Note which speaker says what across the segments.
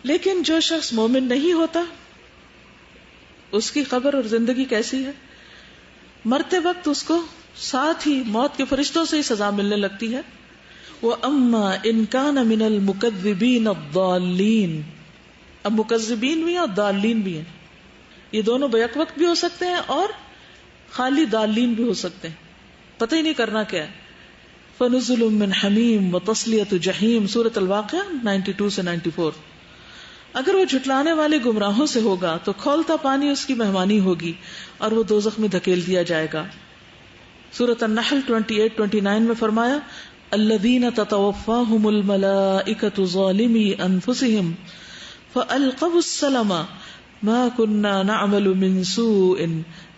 Speaker 1: لیکن جو شخص مومن نہیں ہوتا اس کی قبر اور زندگی کیسی ہے؟ مرتے وقت اس کو ساتھ ہی موت کے فرشتوں سے ہی سزا ملنے لگتی ہے. وَأَمَّا إِن كَانَ مِنَ الْمُكَذِّبِينَ الضَّالِّينَ. اب مکذبین بھی ہیں اور ضالین بھی ہیں. یہ دونوں بیک وقت بھی ہو سکتے ہیں اور خالی ضالین بھی ہو سکتے ہیں، پتہ ہی نہیں کرنا کیا ہے. فَنُزُلٌ مِّنْ حَمِيمٍ وَتَصْلِيَةُ جَحِيمٍ. سورۃ الواقعہ 92 سے 94. اگر وہ جھٹلانے والے گمراہوں سے ہوگا تو کھولتا پانی اس کی مہمانی ہوگی اور وہ دوزخ میں دھکیل دیا جائے گا. سورۃ النحل 28-29 میں فرمایا الذین تتوفاہم الملائکۃ ظالمی انفسہم فألقوا السلم ما كنا نعمل من سوء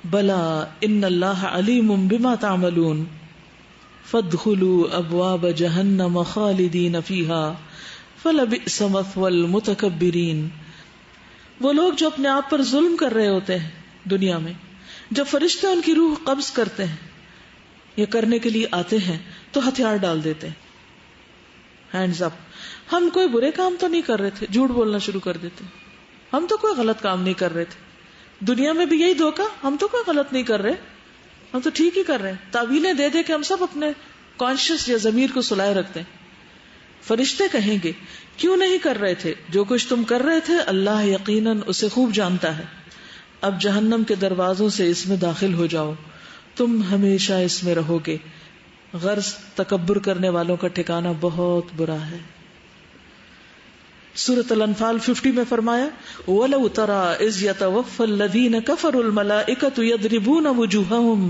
Speaker 1: بلى ان اللہ علیم بما تعملون فادخلوا ابواب جہنم خالدین فیہا فلبئس مثوى المتکبرین. وہ لوگ جو اپنے آپ پر ظلم کر رہے ہوتے ہیں دنیا میں، جب فرشتے ان کی روح قبض کرتے ہیں یا کرنے کے لیے آتے ہیں تو ہتھیار ڈال دیتے ہیں. ہینڈز اپ. ہم کوئی برے کام تو نہیں کر رہے تھے، جھوٹ بولنا شروع کر دیتے. ہم تو کوئی غلط کام نہیں کر رہے تھے. دنیا میں بھی یہی دھوکہ، ہم تو کوئی غلط نہیں کر رہے، ہم تو ٹھیک ہی کر رہے ہیں. تعویلیں دے دے کہ ہم سب اپنے کانشیس یا ضمیر کو سلائے رکھتے ہیں. فرشتے کہیں گے کیوں نہیں کر رہے تھے؟ جو کچھ تم کر رہے تھے اللہ یقیناً اسے خوب جانتا ہے. اب جہنم کے دروازوں سے اس میں داخل ہو جاؤ، تم ہمیشہ اس میں رہو گے. غرض تکبر کرنے والوں کا ٹھکانہ بہت برا ہے. سورۃ الانفال 50 میں فرمایا وَلَوْ تَرَىٰ إِذْ يَتَوَفَّى الَّذِينَ كَفَرُوا الْمَلَائِكَةُ يَضْرِبُونَ وُجُوهَهُمْ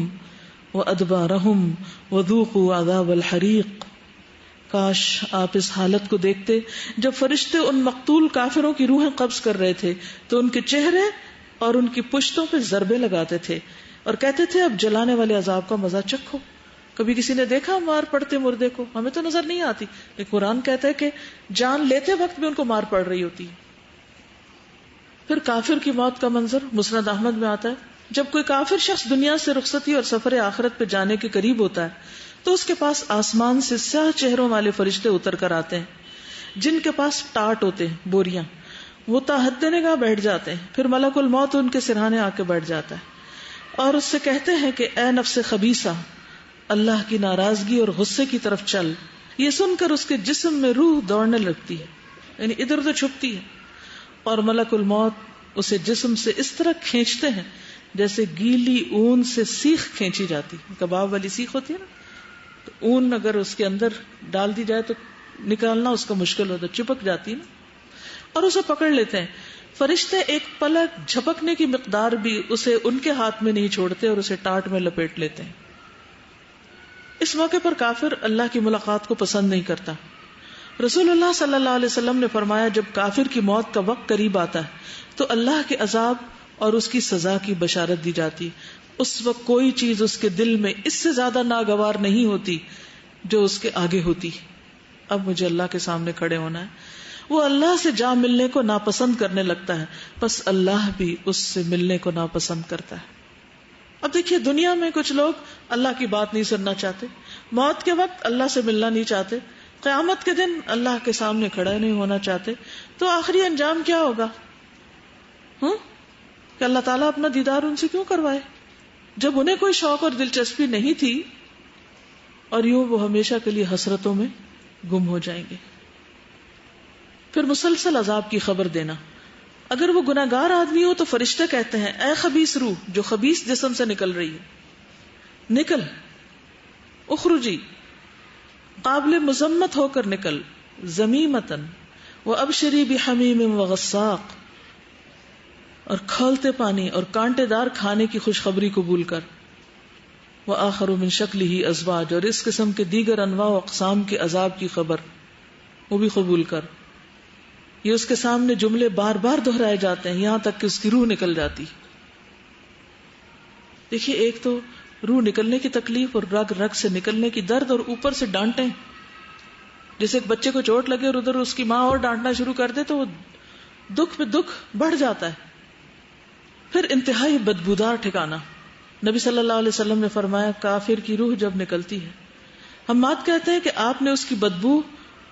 Speaker 1: وَأَدْبَارَهُمْ وَذُوقُوا عَذَابَ الْحَرِيقِ. کاش آپ اس حالت کو دیکھتے جب فرشتے ان مقتول کافروں کی روحیں قبض کر رہے تھے تو ان کے چہرے اور ان کی پشتوں پہ ضربے لگاتے تھے اور کہتے تھے اب جلانے والے عذاب کا مزہ چکھو. کبھی کسی نے دیکھا مار پڑتے مردے کو؟ ہمیں تو نظر نہیں آتی، لیکن قرآن کہتا ہے کہ جان لیتے وقت بھی ان کو مار پڑ رہی ہوتی ہے. پھر کافر کی موت کا منظر مسند احمد میں آتا ہے. جب کوئی کافر شخص دنیا سے رخصتی اور سفر آخرت پہ جانے کے قریب ہوتا ہے تو اس کے پاس آسمان سے سیاہ چہروں والے فرشتے اتر کر آتے ہیں جن کے پاس ٹاٹ ہوتے ہیں، بوریاں. وہ تحت نگاہ بیٹھ جاتے ہیں. پھر ملک الموت ان کے سرہانے آ کے بیٹھ جاتا ہے اور اس سے کہتے ہیں کہ اے نفس خبیثہ، اللہ کی ناراضگی اور غصے کی طرف چل. یہ سن کر اس کے جسم میں روح دوڑنے لگتی ہے، یعنی ادھر ادھر چھپتی ہے، اور ملک الموت اسے جسم سے اس طرح کھینچتے ہیں جیسے گیلی اون سے سیخ کھینچی جاتی. کباب والی سیخ ہوتی ہے نا، تو اون اگر اس کے اندر ڈال دی جائے تو نکالنا اس کا مشکل ہوتا ہے، چپک جاتی نا، اور اسے پکڑ لیتے ہیں. فرشتے ایک پلک جھپکنے کی مقدار بھی اسے ان کے ہاتھ میں نہیں چھوڑتے اور اسے ٹاٹ میں لپیٹ لیتے ہیں. اس موقع پر کافر اللہ کی ملاقات کو پسند نہیں کرتا. رسول اللہ صلی اللہ علیہ وسلم نے فرمایا جب کافر کی موت کا وقت قریب آتا ہے تو اللہ کے عذاب اور اس کی سزا کی بشارت دی جاتی. اس وقت کوئی چیز اس کے دل میں اس سے زیادہ ناگوار نہیں ہوتی جو اس کے آگے ہوتی. اب مجھے اللہ کے سامنے کھڑے ہونا ہے. وہ اللہ سے جا ملنے کو ناپسند کرنے لگتا ہے، بس اللہ بھی اس سے ملنے کو ناپسند کرتا ہے. اب دیکھیے دنیا میں کچھ لوگ اللہ کی بات نہیں سننا چاہتے، موت کے وقت اللہ سے ملنا نہیں چاہتے، قیامت کے دن اللہ کے سامنے کھڑے نہیں ہونا چاہتے. تو آخری انجام کیا ہوگا؟ کہ اللہ تعالیٰ اپنا دیدار ان سے کیوں کروائے جب انہیں کوئی شوق اور دلچسپی نہیں تھی، اور یوں وہ ہمیشہ کے لیے حسرتوں میں گم ہو جائیں گے. پھر مسلسل عذاب کی خبر دینا. اگر وہ گناہگار آدمی ہو تو فرشتے کہتے ہیں اے خبیث روح جو خبیث جسم سے نکل رہی ہے، نکل، اخرجی، قابل مذمت ہو کر نکل، ذمیمتن وابشری بحمیم وغساق، اور کھولتے پانی اور کانٹے دار کھانے کی خوشخبری قبول کر. وآخر من شکلہ ازواج، اور اس قسم کے دیگر انواع و اقسام کے عذاب کی خبر وہ بھی قبول کر. یہ اس کے سامنے جملے بار بار دہرائے جاتے ہیں یہاں تک کہ اس کی روح نکل جاتی. دیکھیے ایک تو روح نکلنے کی تکلیف اور رگ رگ سے نکلنے کی درد، اور اوپر سے ڈانٹیں. جیسے ایک بچے کو چوٹ لگے اور ادھر اس کی ماں اور ڈانٹنا شروع کر دے تو وہ دکھ پہ دکھ بڑھ جاتا ہے. پھر انتہائی بدبودار ٹھکانہ. نبی صلی اللہ علیہ وسلم نے فرمایا کافر کی روح جب نکلتی ہے، حماد کہتے ہیں کہ آپ نے اس کی بدبو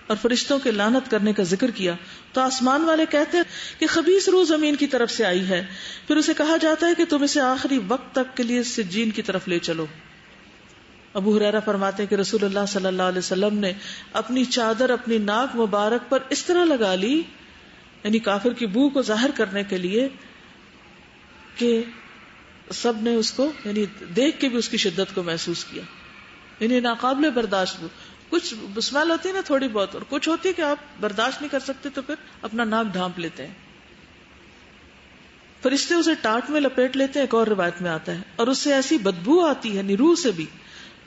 Speaker 1: اور فرشتوں کے لعنت کرنے کا ذکر کیا تو آسمان والے کہتے ہیں کہ خبیث روح زمین کی طرف سے آئی ہے. پھر اسے کہا جاتا ہے کہ تم اسے آخری وقت تک کے لیے سجین کی طرف لے چلو. ابو ہریرہ فرماتے ہیں کہ رسول اللہ صلی اللہ علیہ وسلم نے اپنی چادر اپنی ناک مبارک پر اس طرح لگا لی، یعنی کافر کی بو کو ظاہر کرنے کے لیے، کہ سب نے اس کو یعنی دیکھ کے بھی اس کی شدت کو محسوس کیا. یعنی ناقابل برداشت بو. کچھ اسمیل ہوتی ہے نا تھوڑی بہت، اور کچھ ہوتی ہے کہ آپ برداشت نہیں کر سکتے تو پھر اپنا ناک ڈھانپ لیتے ہیں. فرشتے اسے ٹاٹ میں لپیٹ لیتے ہیں، ایک اور روایت میں آتا ہے، اور اس سے ایسی بدبو آتی ہے یعنی روح سے بھی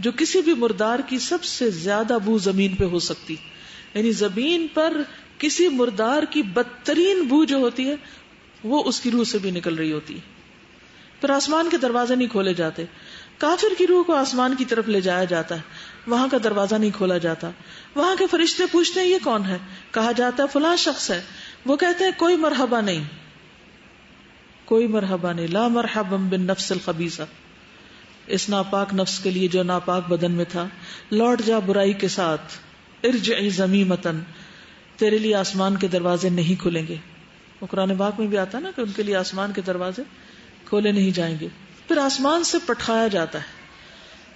Speaker 1: جو کسی بھی مردار کی سب سے زیادہ بو زمین پہ ہو سکتی. یعنی زمین پر کسی مردار کی بدترین بو جو ہوتی ہے وہ اس کی روح سے بھی نکل رہی ہوتی ہے. پھر آسمان کے دروازے نہیں کھولے جاتے. کافر کی روح کو آسمان کی طرف لے جایا جاتا ہے، وہاں کا دروازہ نہیں کھولا جاتا. وہاں کے فرشتے پوچھتے ہیں یہ کون ہے؟ کہا جاتا ہے فلاں شخص ہے. وہ کہتے ہیں کوئی مرحبا نہیں، کوئی مرحبا نہیں، لا مرحبا بالنفس الخبیثہ، اس ناپاک نفس کے لیے جو ناپاک بدن میں تھا. لوٹ جا برائی کے ساتھ، ارجعی ذمیمتن، تیرے لیے آسمان کے دروازے نہیں کھلیں گے. وہ قرآن پاک میں بھی آتا ہے نا کہ ان کے لیے آسمان کے دروازے کھولے نہیں جائیں گے. پھر آسمان سے پٹھایا جاتا ہے.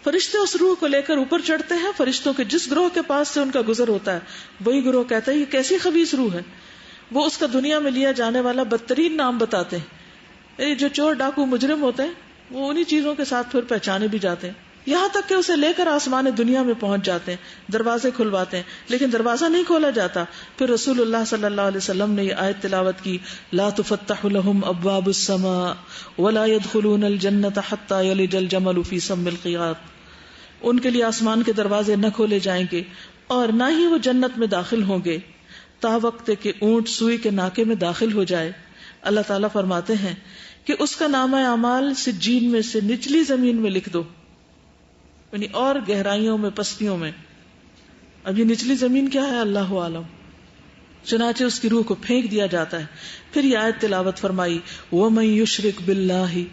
Speaker 1: فرشتے اس روح کو لے کر اوپر چڑھتے ہیں. فرشتوں کے جس گروہ کے پاس سے ان کا گزر ہوتا ہے وہی گروہ کہتا ہے یہ کیسی خبیث روح ہے. وہ اس کا دنیا میں لیا جانے والا بدترین نام بتاتے ہیں. جو چور ڈاکو مجرم ہوتے ہیں وہ انہی چیزوں کے ساتھ پھر پہچانے بھی جاتے ہیں، یہاں تک کہ اسے لے کر آسمان دنیا میں پہنچ جاتے ہیں، دروازے کھلواتے ہیں، لیکن دروازہ نہیں کھولا جاتا. پھر رسول اللہ صلی اللہ علیہ وسلم نے یہ آیت تلاوت کی، لا تفتح لهم ابواب السماء ولا يدخلون الجنة حتى يلج الجمل في سم الخياط. ان کے لیے آسمان کے دروازے نہ کھولے جائیں گے اور نہ ہی وہ جنت میں داخل ہوں گے تا وقت کہ اونٹ سوئی کے ناکے میں داخل ہو جائے. اللہ تعالیٰ فرماتے ہیں کہ اس کا نامہ اعمال سجین میں سے نچلی زمین میں لکھ دو، یعنی اور گہرائیوں میں پستیوں میں. اب یہ نچلی زمین کیا ہے اللہ عالم. چنانچہ اس کی روح کو پھینک دیا جاتا ہے. پھر یہ آیت تلاوت فرمائی، وَمَن يُشْرِكْ بِاللَّهِ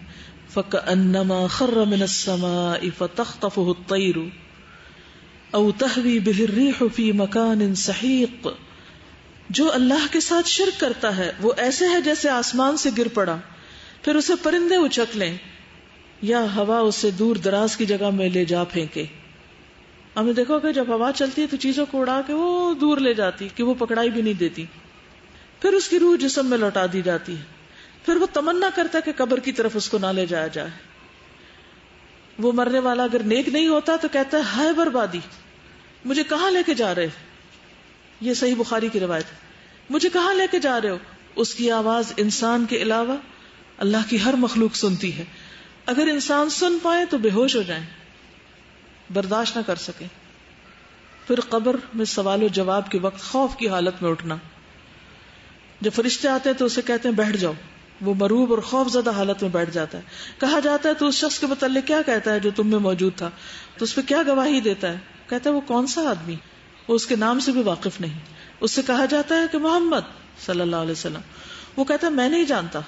Speaker 1: فَكَأَنَّمَا خَرَّ مِنَ السَّمَاءِ فَتَخْطَفُهُ الطَّيْرُ أَوْ تَهْوِي بِهِ الرِّيحُ فِي مَكَانٍ سَحِيقٍ. جو اللہ کے ساتھ شرک کرتا ہے وہ ایسے ہے جیسے آسمان سے گر پڑا، پھر اسے پرندے اچک لیں یا ہوا اسے دور دراز کی جگہ میں لے جا پھینکے. ہم نے دیکھا کہ جب ہوا چلتی ہے تو چیزوں کو اڑا کے وہ دور لے جاتی کہ وہ پکڑائی بھی نہیں دیتی. پھر اس کی روح جسم میں لوٹا دی جاتی ہے. پھر وہ تمنا کرتا ہے کہ قبر کی طرف اس کو نہ لے جایا جائے. وہ مرنے والا اگر نیک نہیں ہوتا تو کہتا ہے ہائے بربادی، مجھے کہاں لے کے جا رہے. یہ صحیح بخاری کی روایت ہے. مجھے کہاں لے کے جا رہے ہو. اس کی آواز انسان کے علاوہ اللہ کی ہر مخلوق سنتی ہے. اگر انسان سن پائے تو بے ہوش ہو جائیں، برداشت نہ کر سکیں. پھر قبر میں سوال و جواب کے وقت خوف کی حالت میں اٹھنا. جب فرشتے آتے ہیں تو اسے کہتے ہیں بیٹھ جاؤ. وہ مروب اور خوف زدہ حالت میں بیٹھ جاتا ہے. کہا جاتا ہے تو اس شخص کے متعلق کیا کہتا ہے جو تم میں موجود تھا؟ تو اس پہ کیا گواہی دیتا ہے؟ کہتا ہے وہ کون سا آدمی، وہ اس کے نام سے بھی واقف نہیں. اس سے کہا جاتا ہے کہ محمد صلی اللہ علیہ وسلم. وہ کہتا ہے میں نہیں جانتا.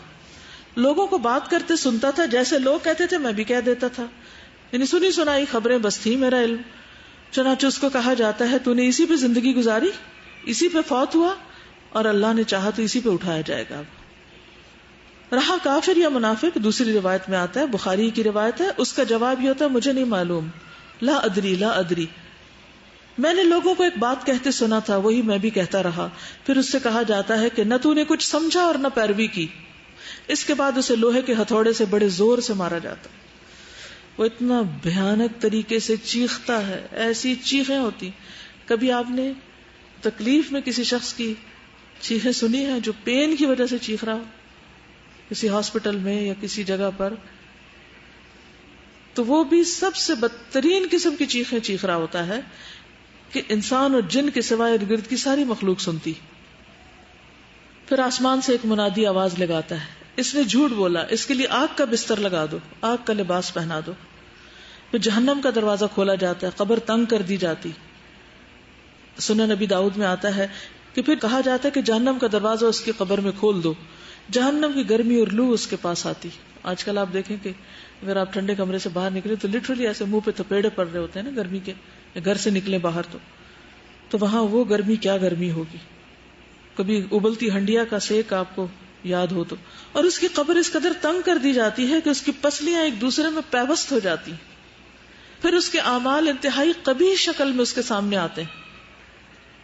Speaker 1: لوگوں کو بات کرتے سنتا تھا، جیسے لوگ کہتے تھے میں بھی کہہ دیتا تھا، یعنی سنی سنائی خبریں بس تھی میرا علم. چنانچہ اس کو کہا جاتا ہے تو نے اسی پہ زندگی گزاری، اسی پہ فوت ہوا، اور اللہ نے چاہا تو اسی پہ اٹھایا جائے گا. رہا کافر یا منافق، دوسری روایت میں آتا ہے، بخاری کی روایت ہے، اس کا جواب یہ ہوتا ہے مجھے نہیں معلوم، لا ادری لا ادری. میں نے لوگوں کو ایک بات کہتے سنا تھا، وہی میں بھی کہتا رہا. پھر اس سے کہا جاتا ہے کہ نہ تو نے کچھ سمجھا اور نہ پیروی کی. اس کے بعد اسے لوہے کے ہتھوڑے سے بڑے زور سے مارا جاتا. وہ اتنا بھیانک طریقے سے چیختا ہے، ایسی چیخیں ہوتی. کبھی آپ نے تکلیف میں کسی شخص کی چیخیں سنی ہیں جو پین کی وجہ سے چیخ رہا ہو کسی ہاسپٹل میں یا کسی جگہ پر؟ تو وہ بھی سب سے بدترین قسم کی چیخیں چیخ رہا ہوتا ہے کہ انسان اور جن کے سوائے ارد گرد کی ساری مخلوق سنتی. پھر آسمان سے ایک منادی آواز لگاتا ہے، اس نے جھوٹ بولا، اس کے لیے آگ کا بستر لگا دو، آگ کا لباس پہنا دو. پھر جہنم کا دروازہ کھولا جاتا ہے، قبر تنگ کر دی جاتی. سنن نبی داؤد میں آتا ہے کہ پھر کہا جاتا ہے کہ جہنم کا دروازہ اس کی قبر میں کھول دو. جہنم کی گرمی اور لو اس کے پاس آتی. آج کل آپ دیکھیں کہ اگر آپ ٹھنڈے کمرے سے باہر نکلے تو لٹرلی ایسے منہ پہ تھپیڑے پڑ رہے ہوتے ہیں نا گرمی کے، گھر سے نکلے باہر تو وہاں وہ گرمی کیا گرمی ہوگی. کبھی ابلتی ہنڈیا کا سیک آپ کو یاد ہو تو. اور اس کی قبر اس قدر تنگ کر دی جاتی ہے کہ اس کی پسلیاں ایک دوسرے میں پیوست ہو جاتی ہیں. پھر اس کے اعمال انتہائی قبیح شکل میں اس کے سامنے آتے ہیں.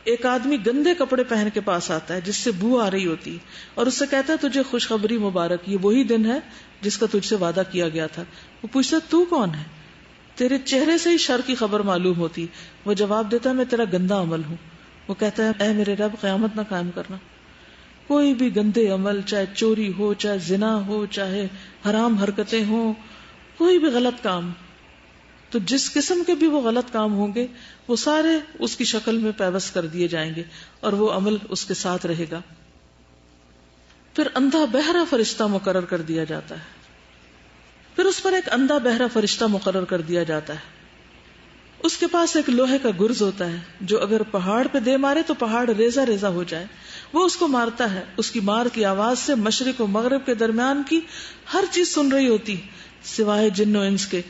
Speaker 1: ایک آدمی گندے کپڑے پہن کے پاس آتا ہے جس سے بو آ رہی ہوتی اور اس سے کہتا ہے تجھے خوشخبری مبارک، یہ وہی دن ہے جس کا تجھ سے وعدہ کیا گیا تھا. وہ پوچھتا تو کون ہے؟ تیرے چہرے سے ہی شر کی خبر معلوم ہوتی. وہ جواب دیتا ہے میں تیرا گندا عمل ہوں. وہ کہتا ہے اے میرے رب قیامت نہ قائم کرنا. کوئی بھی گندے عمل، چاہے چوری ہو، چاہے زنا ہو، چاہے حرام حرکتیں ہوں، کوئی بھی غلط کام، تو جس قسم کے بھی وہ غلط کام ہوں گے وہ سارے اس کی شکل میں پیوست کر دیے جائیں گے اور وہ عمل اس کے ساتھ رہے گا. پھر اندھا بہرا فرشتہ مقرر کر دیا جاتا ہے. پھر اس پر ایک اندھا بہرا فرشتہ مقرر کر دیا جاتا ہے. اس کے پاس ایک لوہے کا گرز ہوتا ہے جو اگر پہاڑ پہ دے مارے تو پہاڑ ریزہ ریزہ ہو جائے. وہ اس کو مارتا ہے. اس کی مار کی آواز سے مشرق و مغرب کے درمیان کی ہر چیز سن رہی ہوتی سوائے جن و انس کے.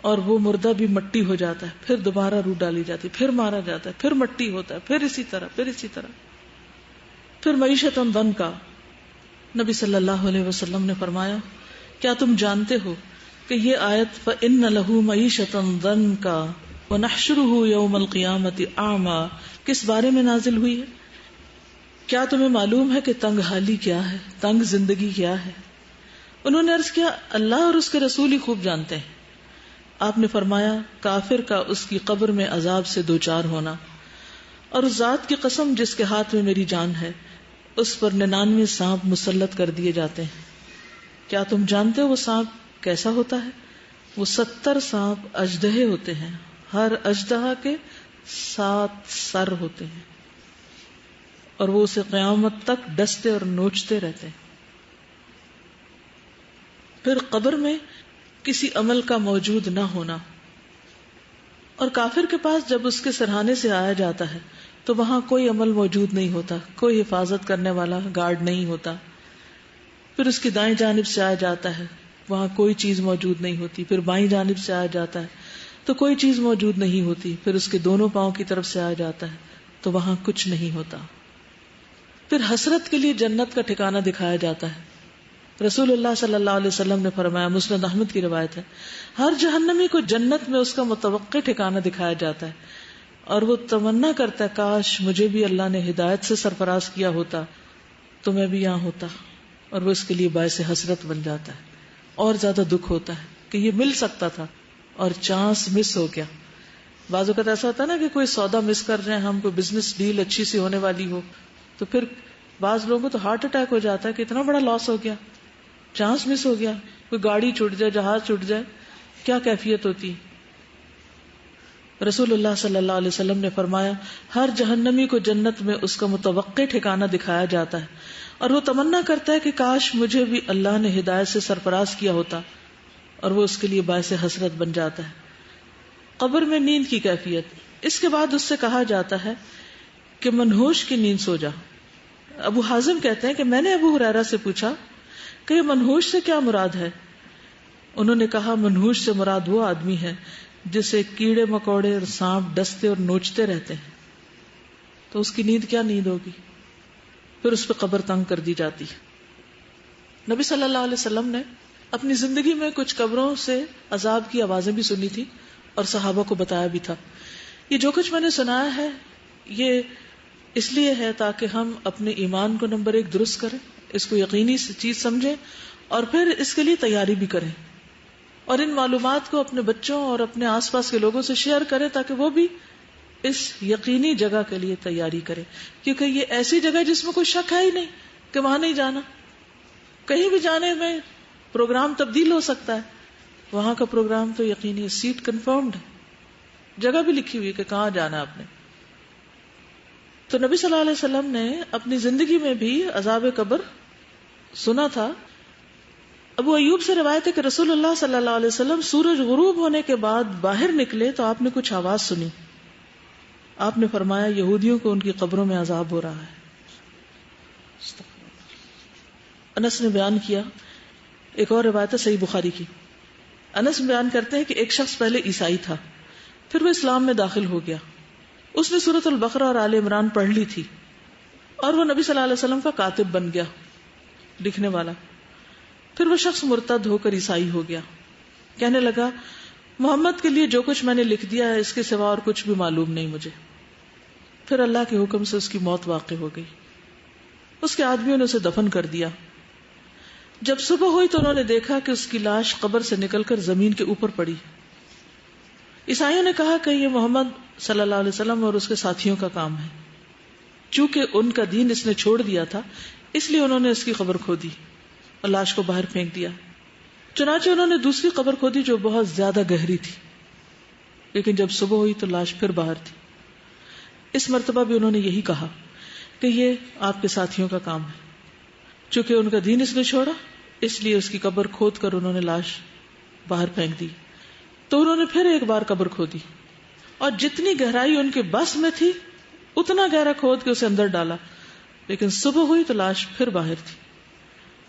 Speaker 1: اور وہ مردہ بھی مٹی ہو جاتا ہے. پھر دوبارہ روح ڈالی جاتی، پھر مارا جاتا ہے، پھر مٹی ہوتا ہے، پھر اسی طرح. پھر معیشت ضن کا. نبی صلی اللہ علیہ وسلم نے فرمایا کیا تم جانتے ہو کہ یہ آیت فَإِنَّ لَهُ مَعِيشَةً ضَنْكَ وَنَحْشُرُهُ يَوْمَ الْقِيَامَةِ أَعْمَى کس بارے میں نازل ہوئی ہے؟ کیا تمہیں معلوم ہے کہ تنگ حالی کیا ہے، تنگ زندگی کیا ہے؟ انہوں نے عرض کیا اللہ اور اس کے رسول ہی خوب جانتے ہیں. آپ نے فرمایا کافر کا اس کی قبر میں عذاب سے دوچار ہونا، اور اس ذات کی قسم جس کے ہاتھ میں میری جان ہے اس پر 99 سانپ مسلط کر دیے جاتے ہیں. کیا تم جانتے ہو وہ سانپ کیسا ہوتا ہے؟ وہ 70 سانپ اژدہے ہوتے ہیں، ہر اژدہا کے 7 سر ہوتے ہیں، اور وہ اسے قیامت تک ڈستے اور نوچتے رہتے ہیں. پھر قبر میں کسی عمل کا موجود نہ ہونا، اور کافر کے پاس جب اس کے سرہانے سے آیا جاتا ہے تو وہاں کوئی عمل موجود نہیں ہوتا، کوئی حفاظت کرنے والا گارڈ نہیں ہوتا. پھر اس کی دائیں جانب سے آیا جاتا ہے، وہاں کوئی چیز موجود نہیں ہوتی. پھر بائیں جانب سے آیا جاتا ہے تو کوئی چیز موجود نہیں ہوتی. پھر اس کے دونوں پاؤں کی طرف سے آیا جاتا ہے تو وہاں کچھ نہیں ہوتا. پھر حسرت کے لیے جنت کا ٹھکانہ دکھایا جاتا ہے. رسول اللہ صلی اللہ علیہ وسلم نے فرمایا، مسند احمد کی روایت ہے، ہر جہنمی کو جنت میں اس کا متوقع ٹھکانہ دکھایا جاتا ہے اور وہ تمنا کرتا ہے کاش مجھے بھی اللہ نے ہدایت سے سرفراز کیا ہوتا تو میں بھی یہاں ہوتا. اور وہ اس کے لیے باعث حسرت بن جاتا ہے، اور زیادہ دکھ ہوتا ہے کہ یہ مل سکتا تھا اور چانس مس ہو گیا. بعض اوقات ایسا ہوتا ہے نا کہ کوئی سودا مس کر رہے ہیں ہم، کوئی بزنس ڈیل اچھی سی ہونے والی ہو تو پھر بعض لوگوں کو تو ہارٹ اٹیک ہو جاتا ہے کہ اتنا بڑا لاس ہو گیا، چانس مس ہو گیا. کوئی گاڑی چھوٹ جائے، جہاز چھوٹ جائے، کیا کیفیت ہوتی. رسول اللہ صلی اللہ علیہ وسلم نے فرمایا ہر جہنمی کو جنت میں اس کا متوقع ٹھکانہ دکھایا جاتا ہے اور وہ تمنا کرتا ہے کہ کاش مجھے بھی اللہ نے ہدایت سے سرفراز کیا ہوتا، اور وہ اس کے لیے باعث حسرت بن جاتا ہے. قبر میں نیند کی کیفیت. اس کے بعد اس سے کہا جاتا ہے کہ منہوش کی نیند سو جا. ابو حازم کہتے ہیں کہ میں نے ابو ہریرہ سے پوچھا کہ یہ منہوش سے کیا مراد ہے؟ انہوں نے کہا منہوش سے مراد وہ آدمی ہے جسے کیڑے مکوڑے اور سانپ ڈستے اور نوچتے رہتے ہیں. تو اس کی نیند کیا نیند ہوگی؟ پھر اس پہ قبر تنگ کر دی جاتی ہے. نبی صلی اللہ علیہ وسلم نے اپنی زندگی میں کچھ قبروں سے عذاب کی آوازیں بھی سنی تھی اور صحابہ کو بتایا بھی تھا. یہ جو کچھ میں نے سنایا ہے یہ اس لیے ہے تاکہ ہم اپنے ایمان کو نمبر 1 درست کریں، اس کو یقینی چیز سمجھیں اور پھر اس کے لیے تیاری بھی کریں، اور ان معلومات کو اپنے بچوں اور اپنے آس پاس کے لوگوں سے شیئر کریں تاکہ وہ بھی اس یقینی جگہ کے لیے تیاری کریں. کیونکہ یہ ایسی جگہ جس میں کوئی شک ہے ہی نہیں کہ وہاں نہیں جانا. کہیں بھی جانے میں پروگرام تبدیل ہو سکتا ہے، وہاں کا پروگرام تو یقینی سیٹ کنفرمڈ ہے، جگہ بھی لکھی ہوئی کہ کہاں جانا آپ نے. تو نبی صلی اللہ علیہ وسلم نے اپنی زندگی میں بھی عذاب قبر سنا تھا. ابو ایوب سے روایت ہے کہ رسول اللہ صلی اللہ علیہ وسلم سورج غروب ہونے کے بعد باہر نکلے تو آپ نے کچھ آواز سنی. آپ نے فرمایا یہودیوں کو ان کی قبروں میں عذاب ہو رہا ہے. انس نے بیان کیا، ایک اور روایت ہے صحیح بخاری کی. انس بیان کرتے ہیں کہ ایک شخص پہلے عیسائی تھا، پھر وہ اسلام میں داخل ہو گیا. اس نے سورۃ البقرہ اور آل عمران پڑھ لی تھی اور وہ نبی صلی اللہ علیہ وسلم کا کاتب بن گیا، لکھنے والا. پھر وہ شخص مرتد ہو کر عیسائی ہو گیا. کہنے لگا محمد کے لیے جو کچھ میں نے لکھ دیا ہے اس کے سوا اور کچھ بھی معلوم نہیں مجھے. پھر اللہ کے حکم سے اس کی موت واقع ہو گئی. اس کے آدمیوں نے اسے دفن کر دیا. جب صبح ہوئی تو انہوں نے دیکھا کہ اس کی لاش قبر سے نکل کر زمین کے اوپر پڑی. عیسائیوں نے کہا کہ یہ محمد صلی اللہ علیہ وسلم اور اس کے ساتھیوں کا کام ہے. چونکہ ان کا دین اس نے چھوڑ دیا تھا اس لیے انہوں نے اس کی قبر کھودی اور لاش کو باہر پھینک دیا. چنانچہ انہوں نے دوسری قبر کھودی جو بہت زیادہ گہری تھی، لیکن جب صبح ہوئی تو لاش پھر باہر تھی. اس مرتبہ بھی انہوں نے یہی کہا کہ یہ آپ کے ساتھیوں کا کام ہے. چونکہ ان کا دین اس نے چھوڑا اس لیے اس کی قبر کھود کر انہوں نے لاش باہر پھینک دی. تو انہوں نے پھر ایک بار قبر کھودی اور جتنی گہرائی ان کے بس میں تھی اتنا گہرا کھود کے اسے اندر ڈالا، لیکن صبح ہوئی تو لاش پھر باہر تھی.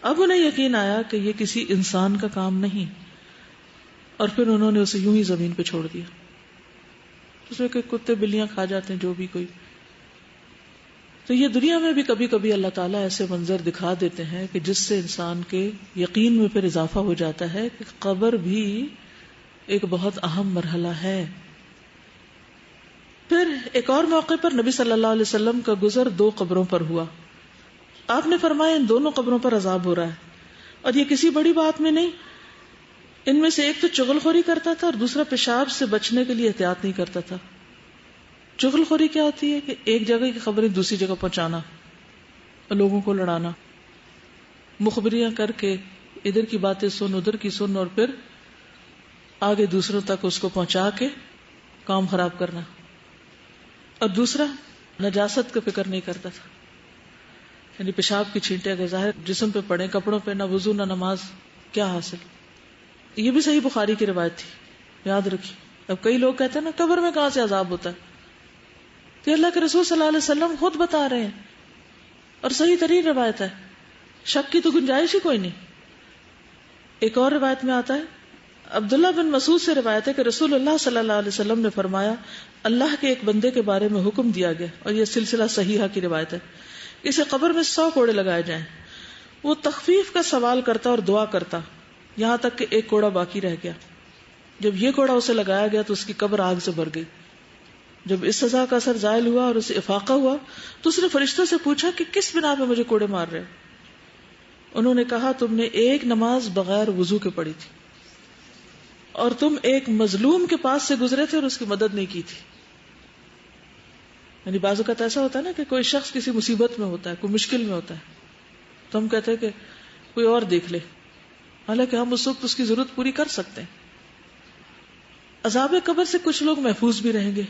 Speaker 1: اب انہیں یقین آیا کہ یہ کسی انسان کا کام نہیں، اور پھر انہوں نے اسے یوں ہی زمین پہ چھوڑ دیا. اس میں کہ کتے بلیاں کھا جاتے ہیں جو بھی کوئی. تو یہ دنیا میں بھی کبھی کبھی اللہ تعالیٰ ایسے منظر دکھا دیتے ہیں کہ جس سے انسان کے یقین میں پھر اضافہ ہو جاتا ہے کہ قبر بھی ایک بہت اہم مرحلہ ہے. پھر ایک اور موقع پر نبی صلی اللہ علیہ وسلم کا گزر 2 قبروں پر ہوا. آپ نے فرمایا ان دونوں قبروں پر عذاب ہو رہا ہے، اور یہ کسی بڑی بات میں نہیں. ان میں سے ایک تو چغل خوری کرتا تھا اور دوسرا پیشاب سے بچنے کے لیے احتیاط نہیں کرتا تھا. چغل خوری کیا ہوتی ہے کہ ایک جگہ کی خبریں دوسری جگہ پہنچانا اور لوگوں کو لڑانا، مخبریاں کر کے ادھر کی باتیں سن ادھر کی سن اور پھر آگے دوسروں تک اس کو پہنچا کے کام خراب کرنا. اور دوسرا نجاست کا فکر نہیں کرتا تھا، یعنی پیشاب کی چھینٹیں اگر ظاہر جسم پہ پڑے، کپڑوں پہ، نہ وضو نہ نماز، کیا حاصل. یہ بھی صحیح بخاری کی روایت تھی، یاد رکھیے. اب کئی لوگ کہتے ہیں نا قبر میں کہاں سے عذاب ہوتا ہے، تو اللہ کے رسول صلی اللہ علیہ وسلم خود بتا رہے ہیں اور صحیح ترین روایت ہے، شک کی تو گنجائش ہی کوئی نہیں. ایک اور روایت میں آتا ہے، عبداللہ بن مسعود سے روایت ہے کہ رسول اللہ صلی اللہ علیہ وسلم نے فرمایا اللہ کے ایک بندے کے بارے میں حکم دیا گیا، اور یہ سلسلہ صحیحہ کی روایت ہے، اسے قبر میں 100 کوڑے لگائے جائیں. وہ تخفیف کا سوال کرتا اور دعا کرتا یہاں تک کہ ایک کوڑا باقی رہ گیا. جب یہ کوڑا اسے لگایا گیا تو اس کی قبر آگ سے بھر گئی. جب اس سزا کا اثر زائل ہوا اور اسے افاقہ ہوا تو اس نے فرشتوں سے پوچھا کہ کس بنا پہ مجھے کوڑے مار رہے. انہوں نے کہا تم نے ایک نماز بغیر وضو کے پڑھی تھی اور تم ایک مظلوم کے پاس سے گزرے تھے اور اس کی مدد نہیں کی تھی. یعنی بعض اوقات ایسا ہوتا ہے نا کہ کوئی شخص کسی مصیبت میں ہوتا ہے، کوئی مشکل میں ہوتا ہے، تو ہم کہتے ہیں کہ کوئی اور دیکھ لے، حالانکہ ہم اس وقت اس کی ضرورت پوری کر سکتے ہیں. عذاب قبر سے کچھ لوگ محفوظ بھی رہیں گے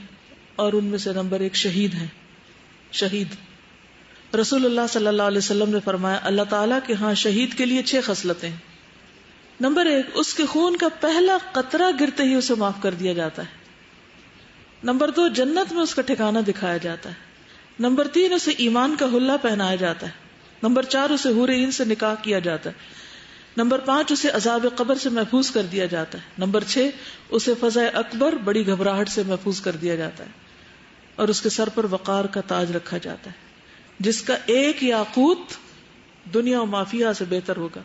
Speaker 1: اور ان میں سے نمبر 1 شہید ہیں. شہید رسول اللہ صلی اللہ علیہ وسلم نے فرمایا اللہ تعالیٰ کے ہاں شہید کے لیے 6 خصلتیں ہیں. نمبر 1 اس کے خون کا پہلا قطرہ گرتے ہی اسے معاف کر دیا جاتا ہے. نمبر 2 جنت میں اس کا ٹھکانہ دکھایا جاتا ہے. نمبر 3 اسے ایمان کا حلہ پہنایا جاتا ہے. نمبر 4 اسے حور عین سے نکاح کیا جاتا ہے. نمبر 5 اسے عذاب قبر سے محفوظ کر دیا جاتا ہے. نمبر 6 اسے فضا اکبر بڑی گھبراہٹ سے محفوظ کر دیا جاتا ہے اور اس کے سر پر وقار کا تاج رکھا جاتا ہے جس کا ایک یاقوت دنیا و مافیہ سے بہتر ہوگا.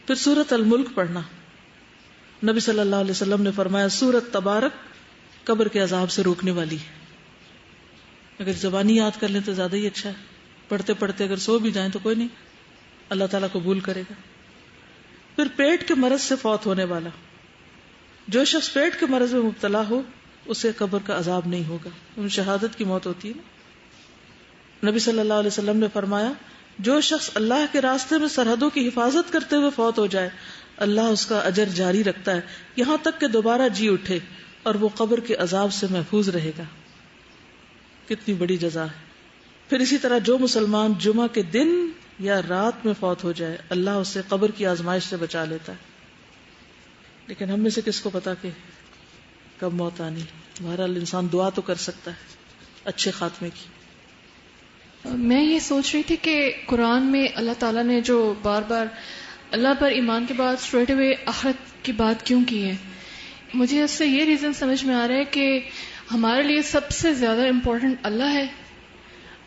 Speaker 1: پھر سورۃ الملک پڑھنا. نبی صلی اللہ علیہ وسلم نے فرمایا سورۃ تبارک قبر کے عذاب سے روکنے والی ہے. اگر زبانی یاد کر لیں تو زیادہ ہی اچھا ہے، پڑھتے پڑھتے اگر سو بھی جائیں تو کوئی نہیں، اللہ تعالیٰ قبول کرے گا. پھر پیٹ کے مرض سے فوت ہونے والا، جو شخص پیٹ کے مرض میں مبتلا ہو اسے قبر کا عذاب نہیں ہوگا، ان شہادت کی موت ہوتی ہے نا. نبی صلی اللہ علیہ وسلم نے فرمایا جو شخص اللہ کے راستے میں سرحدوں کی حفاظت کرتے ہوئے فوت ہو جائے اللہ اس کا اجر جاری رکھتا ہے یہاں تک کہ دوبارہ جی اٹھے اور وہ قبر کے عذاب سے محفوظ رہے گا. کتنی بڑی جزا ہے. پھر اسی طرح جو مسلمان جمعہ کے دن یا رات میں فوت ہو جائے اللہ اسے قبر کی آزمائش سے بچا لیتا ہے. لیکن ہم میں سے کس کو پتا کہ کب موت آنی. بہرحال انسان دعا تو کر سکتا ہے اچھے خاتمے کی.
Speaker 2: میں یہ سوچ رہی تھی کہ قرآن میں اللہ تعالیٰ نے جو بار بار اللہ پر ایمان کے بعد اسٹریٹ اوے آخرت کی بات کیوں کی ہے، مجھے اس سے یہ ریزن سمجھ میں آ رہا ہے کہ ہمارے لیے سب سے زیادہ امپورٹنٹ اللہ ہے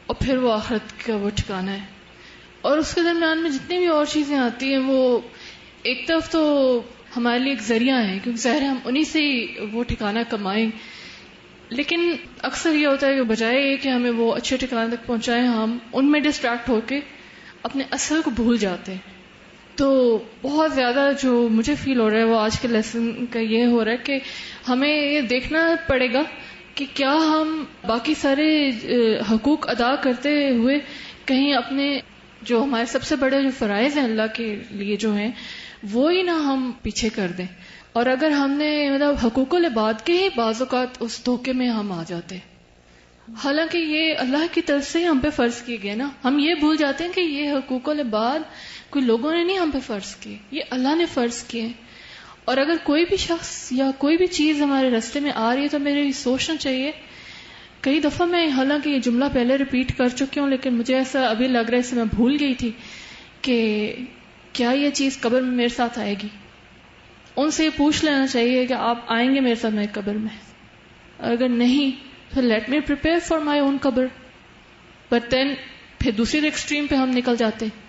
Speaker 2: اور پھر وہ آخرت کا وہ ٹھکانہ ہے. اور اس کے درمیان میں جتنی بھی اور چیزیں آتی ہیں وہ ایک طرف تو ہمارے لیے ایک ذریعہ ہے کیونکہ ظاہر ہم انہی سے ہی وہ ٹھکانہ کمائیں، لیکن اکثر یہ ہوتا ہے کہ بجائے یہ کہ ہمیں وہ اچھے ٹھکانے تک پہنچائیں ہم ان میں ڈسٹریکٹ ہو کے اپنے اصل کو بھول جاتے ہیں. تو بہت زیادہ جو مجھے فیل ہو رہا ہے وہ آج کے لیسن کا یہ ہو رہا ہے کہ ہمیں یہ دیکھنا پڑے گا کہ کیا ہم باقی سارے حقوق ادا کرتے ہوئے کہیں اپنے جو ہمارے سب سے بڑے جو فرائض ہیں اللہ کے لیے جو ہیں وہی نہ ہم پیچھے کر دیں. اور اگر ہم نے مطلب حقوق العباد کے ہی بعض اوقات اس دھوکے میں ہم آ جاتے ہیں، حالانکہ یہ اللہ کی طرف سے ہم پہ فرض کیے گئے نا. ہم یہ بھول جاتے ہیں کہ یہ حقوق العباد کوئی لوگوں نے نہیں ہم پہ فرض کیے، یہ اللہ نے فرض کیے. اور اگر کوئی بھی شخص یا کوئی بھی چیز ہمارے راستے میں آ رہی ہے تو میرے سوچنا چاہیے. کئی دفعہ میں حالانکہ یہ جملہ پہلے ریپیٹ کر چکی ہوں لیکن مجھے ایسا ابھی لگ رہا ہے اسے میں بھول گئی تھی کہ کیا یہ چیز قبر میں میرے ساتھ آئے گی. ان سے یہ پوچھ لینا چاہیے کہ آپ آئیں گے میرے ساتھ میری قبر میں. اگر نہیں تو let me prepare for my own قبر. بٹ دین پھر دوسری ایکسٹریم پہ ہم نکل جاتے ہیں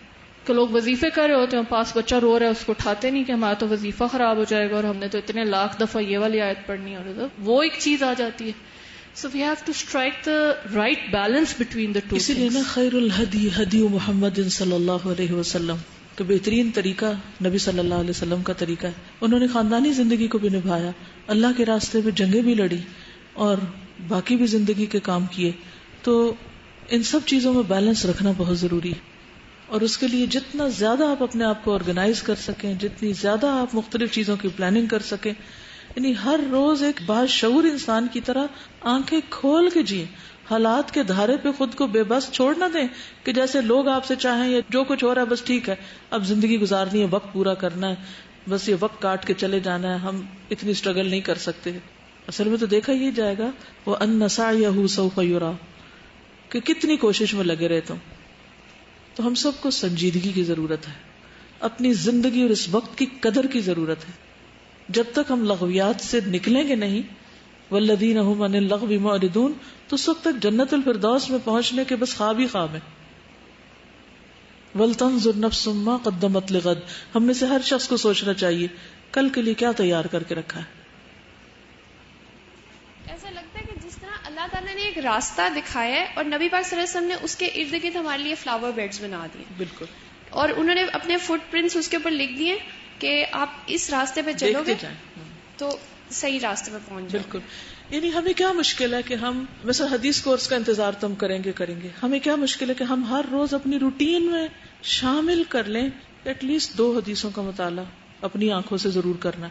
Speaker 2: کہ لوگ وظیفے کر رہے ہوتے ہیں، پاس بچہ رو رہا ہے اس کو اٹھاتے نہیں کہ ہمارا تو وظیفہ خراب ہو جائے گا اور ہم نے تو اتنے لاکھ دفعہ یہ والی آیت پڑھنی ہے. وہ ایک چیز آ جاتی ہے. So we have to strike the right balance between the two.
Speaker 1: اسی لیے نا خیر الہدی ہدی محمد صلی اللہ علیہ وسلم کہ بہترین طریقہ نبی صلی اللہ علیہ وسلم کا طریقہ ہے. انہوں نے خاندانی زندگی کو بھی نبھایا، اللہ کے راستے میں جنگیں بھی لڑی اور باقی بھی زندگی کے کام کیے. تو ان سب چیزوں میں بیلنس رکھنا بہت ضروری ہے. اور اس کے لیے جتنا زیادہ آپ اپنے آپ کو آرگنائز کر سکیں، جتنی زیادہ آپ مختلف چیزوں کی پلاننگ کر سکیں، یعنی ہر روز ایک باشعور انسان کی طرح آنکھیں کھول کے جئیں. حالات کے دھارے پہ خود کو بے بس چھوڑ نہ دیں کہ جیسے لوگ آپ سے چاہیں یا جو کچھ ہو رہا ہے بس ٹھیک ہے، اب زندگی گزارنی ہے، وقت پورا کرنا ہے، بس یہ وقت کاٹ کے چلے جانا ہے، ہم اتنی اسٹرگل نہیں کر سکتے. اصل میں تو دیکھا ہی جائے گا وَأَنَّ سَعْيَهُ سَوْفَ يُرَىٰ کہ کتنی کوشش میں لگے رہے تم. تو ہم سب کو سنجیدگی کی ضرورت ہے، اپنی زندگی اور اس وقت کی قدر کی ضرورت ہے. جب تک ہم لغویات سے نکلیں گے نہیں، والذین هم عن اللغو معرضون، تو اس وقت تک جنت الفردوس میں پہنچنے کے بس خواب ہی خواب ہیں. ولتنظر نفس ما قدمت لغد، ہم میں سے ہر شخص کو سوچنا چاہیے کل کے لیے کیا تیار کر کے رکھا ہے.
Speaker 3: ایسا لگتا ہے کہ جس طرح اللہ تعالیٰ نے ایک راستہ دکھایا ہے اور نبی پاک صلی اللہ علیہ وسلم نے اس کے ارد گرد ہمارے لیے فلاور بیڈز بنا دیے.
Speaker 1: بالکل.
Speaker 3: اور انہوں نے اپنے فٹ پرنٹس اس کے اوپر لکھ دیے کہ آپ اس راستے پہ چلو گے تو صحیح راستے پہ پہنچ جائیں. بالکل.
Speaker 1: یعنی ہمیں کیا مشکل ہے کہ ہم مثلا حدیث کورس کا انتظار تو ہم کریں گے. ہمیں کیا مشکل ہے کہ ہم ہر روز اپنی روٹین میں شامل کر لیں ایٹ لیسٹ 2 حدیثوں کا مطالعہ اپنی آنکھوں سے ضرور کرنا.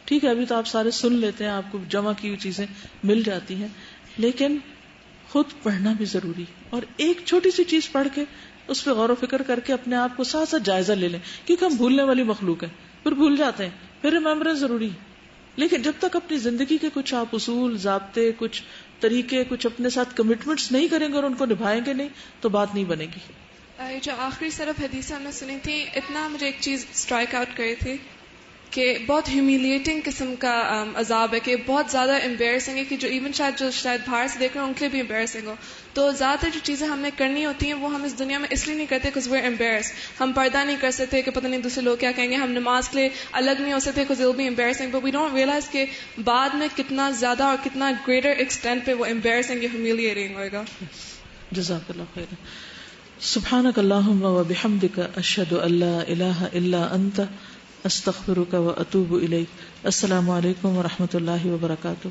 Speaker 1: ٹھیک ہے ابھی تو آپ سارے سن لیتے ہیں، آپ کو جمع کی ہوئی چیزیں مل جاتی ہیں، لیکن خود پڑھنا بھی ضروری. اور ایک چھوٹی سی چیز پڑھ کے اس پہ غور و فکر کر کے اپنے آپ کو ساتھ ساتھ جائزہ لے لیں، کیونکہ ہم بھولنے والی مخلوق ہیں، پھر بھول جاتے ہیں، پھر ریممبرنس ضروری. لیکن جب تک اپنی زندگی کے کچھ آپ اصول، ضابطے، کچھ طریقے، کچھ اپنے ساتھ کمٹمنٹس نہیں کریں گے اور ان کو نبھائیں گے نہیں تو بات نہیں بنے گی.
Speaker 4: جو آخری صرف حدیث ہم نے سنی تھی، اتنا مجھے ایک چیز اسٹرائک آؤٹ کری تھی کہ بہت ہیومیلیٹنگ قسم کا عذاب ہے، کہ بہت زیادہ امبیرسنگ ہے، کہ جو ایون جو شاید باہر سے دیکھ رہے ہیں ان کے لیے بھی امبیرسنگ ہو. تو زیادہ تر جو چیزیں ہم نے کرنی ہوتی ہیں وہ ہم اس دنیا میں اس لیے نہیں کرتے because we're embarrassed. ہم پردہ نہیں کر سکتے کہ پتہ نہیں دوسرے لوگ کیا کہیں گے، ہم نماز کے لیے الگ نہیں ہو سکتے because it'll be embarrassing, but we don't realize کہ بعد میں کتنا زیادہ اور کتنا greater extent پہ وہ embarrassing یا humiliating ہوئے گا.
Speaker 1: جزاک اللہ خیر. سبحانک اللہم و بحمدک اشہد ان لا الہ الا انت استغفرک و اتوب الیک. السلام علیکم و رحمۃ اللہ وبرکاتہ.